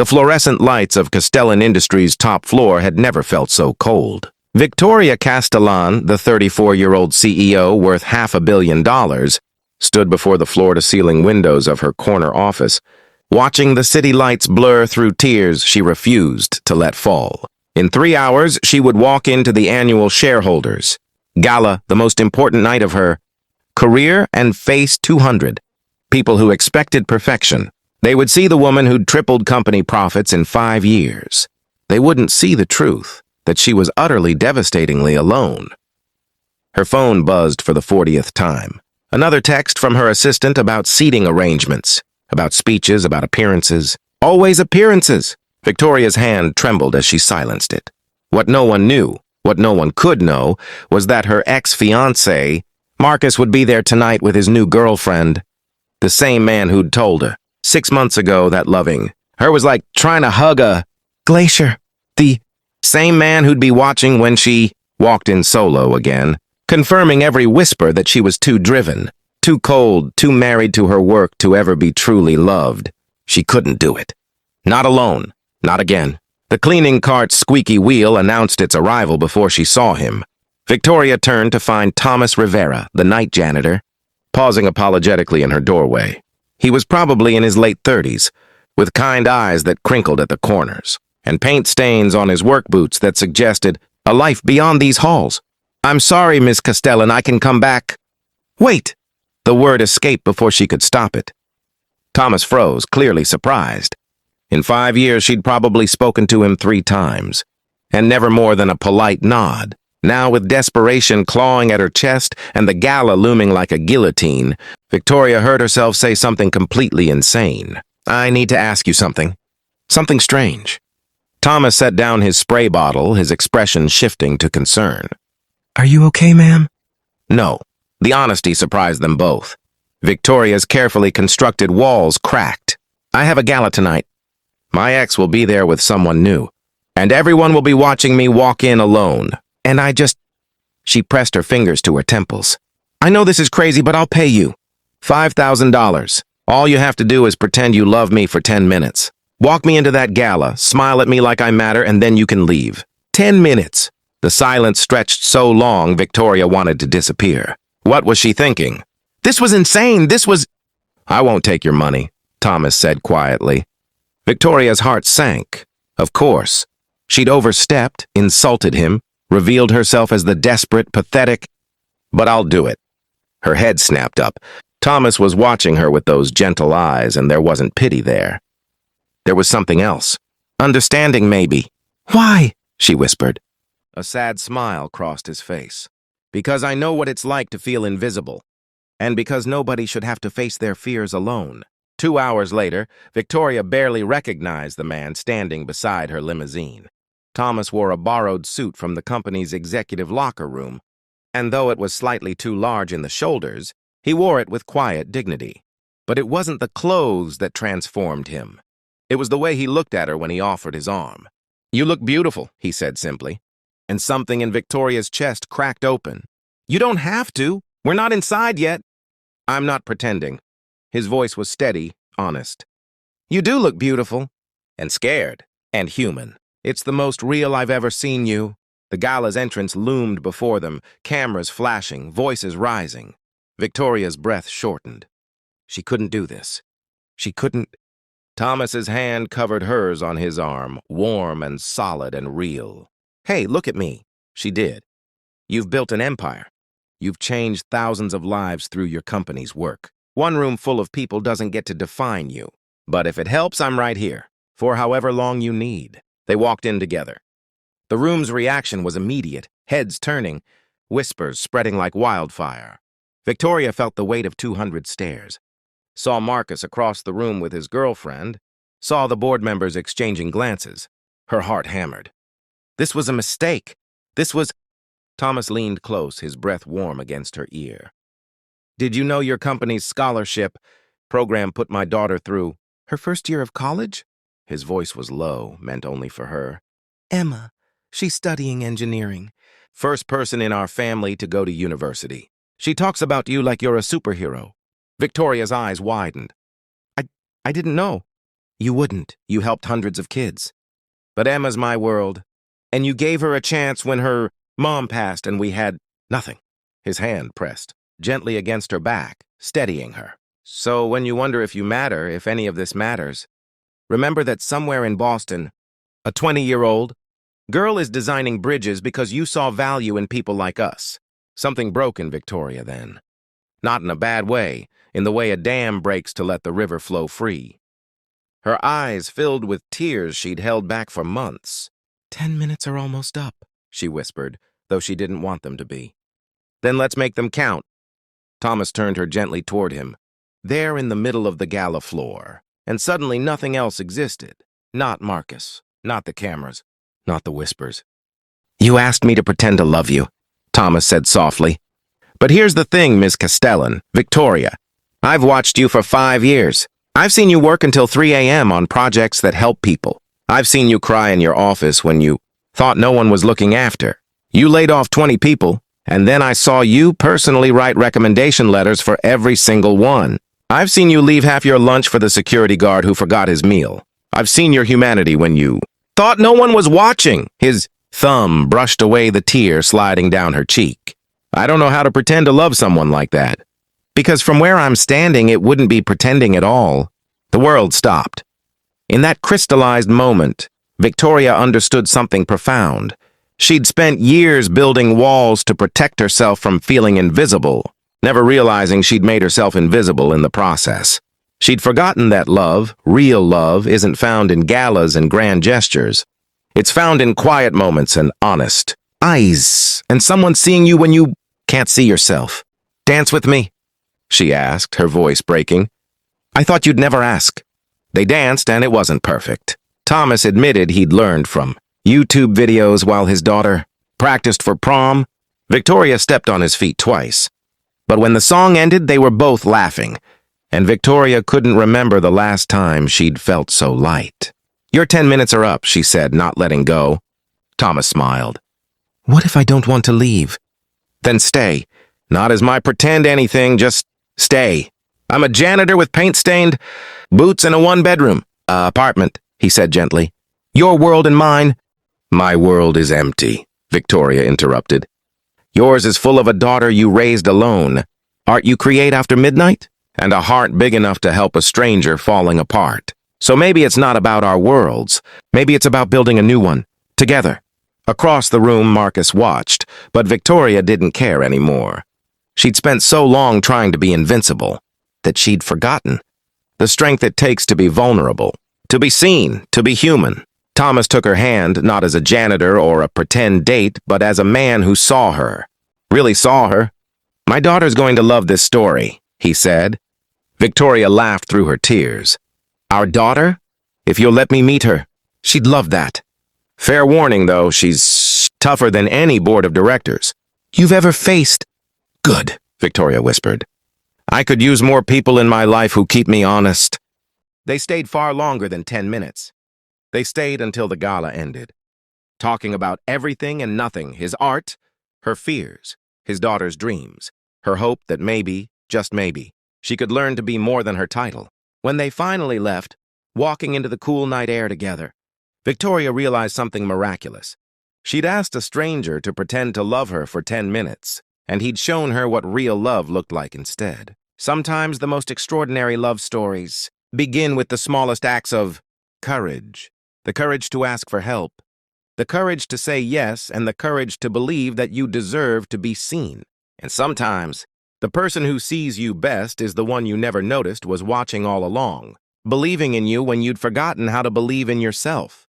The fluorescent lights of Castellan Industries' top floor had never felt so cold. Victoria Castellan, the 34-year-old CEO worth $500 million, stood before the floor-to-ceiling windows of her corner office. Watching the city lights blur through tears she refused to let fall. In 3 hours, she would walk into the annual shareholders gala, the most important night of her career, and face 200 people who expected perfection. They would see the woman who'd tripled company profits in 5 years. They wouldn't see the truth, that she was utterly devastatingly alone. Her phone buzzed for the 40th time. Another text from her assistant about seating arrangements, about speeches, about appearances. Always appearances! Victoria's hand trembled as she silenced it. What no one knew, what no one could know, was that her ex-fiancé, Marcus, would be there tonight with his new girlfriend. The same man who'd told her 6 months ago that loving her was like trying to hug a glacier. The same man who'd be watching when she walked in solo again, confirming every whisper that she was too driven, too cold, too married to her work to ever be truly loved. She couldn't do it. Not alone. Not again. The cleaning cart's squeaky wheel announced its arrival before she saw him. Victoria turned to find Thomas Rivera, the night janitor, pausing apologetically in her doorway. He was probably in his late 30s, with kind eyes that crinkled at the corners, and paint stains on his work boots that suggested a life beyond these halls. "I'm sorry, Miss Castellan, I can come back." "Wait!" The word escaped before she could stop it. Thomas froze, clearly surprised. In 5 years, she'd probably spoken to him 3 times, and never more than a polite nod. Now, with desperation clawing at her chest and the gala looming like a guillotine, Victoria heard herself say something completely insane. "I need to ask you something. Something strange." Thomas set down his spray bottle, his expression shifting to concern. "Are you okay, ma'am?" No. The honesty surprised them both. Victoria's carefully constructed walls cracked. "I have a gala tonight. My ex will be there with someone new, and everyone will be watching me walk in alone. And I just..." She pressed her fingers to her temples. "I know this is crazy, but I'll pay you. $5,000. All you have to do is pretend you love me for 10 minutes. Walk me into that gala, smile at me like I matter, and then you can leave. 10 minutes. The silence stretched so long, Victoria wanted to disappear. What was she thinking? This was insane. This was... "I won't take your money," Thomas said quietly. Victoria's heart sank. Of course. She'd overstepped, insulted him, revealed herself as the desperate, pathetic... "But I'll do it." Her head snapped up. Thomas was watching her with those gentle eyes, and there wasn't pity there. There was something else. Understanding, maybe. "Why?" she whispered. A sad smile crossed his face. "Because I know what it's like to feel invisible, and because nobody should have to face their fears alone." 2 hours later, Victoria barely recognized the man standing beside her limousine. Thomas wore a borrowed suit from the company's executive locker room, and though it was slightly too large in the shoulders, he wore it with quiet dignity. But it wasn't the clothes that transformed him. It was the way he looked at her when he offered his arm. "You look beautiful," he said simply, and something in Victoria's chest cracked open. "You don't have to. We're not inside yet." "I'm not pretending." His voice was steady, honest. "You do look beautiful. And scared. And human. It's the most real I've ever seen you." The gala's entrance loomed before them, cameras flashing, voices rising. Victoria's breath shortened. She couldn't do this. She couldn't... Thomas's hand covered hers on his arm, warm and solid and real. "Hey, look at me." She did. "You've built an empire. You've changed thousands of lives through your company's work. One room full of people doesn't get to define you. But if it helps, I'm right here, for however long you need." They walked in together. The room's reaction was immediate, heads turning, whispers spreading like wildfire. Victoria felt the weight of 200 stares. Saw Marcus across the room with his girlfriend, saw the board members exchanging glances. Her heart hammered. This was a mistake. This was... Thomas leaned close, his breath warm against her ear. "Did you know your company's scholarship program put my daughter through her first year of college?" His voice was low, meant only for her. "Emma, she's studying engineering. First person in our family to go to university. She talks about you like you're a superhero." Victoria's eyes widened. I didn't know." You wouldn't. You helped hundreds of kids. But Emma's my world. And you gave her a chance when her mom passed and we had nothing. His hand pressed gently against her back, steadying her. So when you wonder if you matter, if any of this matters, remember that somewhere in Boston, a 20-year-old girl is designing bridges because you saw value in people like us. Something broke in Victoria then. Not in a bad way, in the way a dam breaks to let the river flow free. Her eyes filled with tears she'd held back for months. 10 minutes are almost up, she whispered, though she didn't want them to be. Then let's make them count. Thomas turned her gently toward him, there in the middle of the gala floor, and suddenly nothing else existed. Not Marcus, not the cameras, not the whispers. You asked me to pretend to love you, Thomas said softly. But here's the thing, Miss Castellan, Victoria. I've watched you for 5 years. I've seen you work until 3 a.m. on projects that help people. I've seen you cry in your office when you thought no one was looking after. You laid off 20 people, and then I saw you personally write recommendation letters for every single one. I've seen you leave half your lunch for the security guard who forgot his meal. I've seen your humanity when you thought no one was watching. His thumb brushed away the tear sliding down her cheek. I don't know how to pretend to love someone like that. Because from where I'm standing, it wouldn't be pretending at all. The world stopped. In that crystallized moment, Victoria understood something profound. She'd spent years building walls to protect herself from feeling invisible, never realizing she'd made herself invisible in the process. She'd forgotten that love, real love, isn't found in galas and grand gestures. It's found in quiet moments and honest eyes, and someone seeing you when you can't see yourself. Dance with me? She asked, her voice breaking. I thought you'd never ask. They danced, and it wasn't perfect. Thomas admitted he'd learned from YouTube videos while his daughter practiced for prom. Victoria stepped on his feet twice. But when the song ended, they were both laughing, and Victoria couldn't remember the last time she'd felt so light. Your 10 minutes are up, she said, not letting go. Thomas smiled. What if I don't want to leave? Then stay. Not as my pretend anything, just stay. I'm a janitor with paint-stained boots in a one-bedroom apartment, he said gently. Your world and mine. My world is empty, Victoria interrupted. Yours is full of a daughter you raised alone, art you create after midnight, and a heart big enough to help a stranger falling apart. So maybe it's not about our worlds. Maybe it's about building a new one, together. Across the room, Marcus watched, but Victoria didn't care anymore. She'd spent so long trying to be invincible that she'd forgotten the strength it takes to be vulnerable, to be seen, to be human. Thomas took her hand, not as a janitor or a pretend date, but as a man who saw her. Really saw her. My daughter's going to love this story, he said. Victoria laughed through her tears. Our daughter? If you'll let me meet her, she'd love that. Fair warning, though, she's tougher than any board of directors you've ever faced. Good, Victoria whispered. I could use more people in my life who keep me honest. They stayed far longer than 10 minutes. They stayed until the gala ended, talking about everything and nothing, his art, her fears, his daughter's dreams, her hope that maybe, just maybe, she could learn to be more than her title. When they finally left, walking into the cool night air together, Victoria realized something miraculous. She'd asked a stranger to pretend to love her for 10 minutes, and he'd shown her what real love looked like instead. Sometimes the most extraordinary love stories begin with the smallest acts of courage. The courage to ask for help, the courage to say yes, and the courage to believe that you deserve to be seen. And sometimes, the person who sees you best is the one you never noticed was watching all along, believing in you when you'd forgotten how to believe in yourself.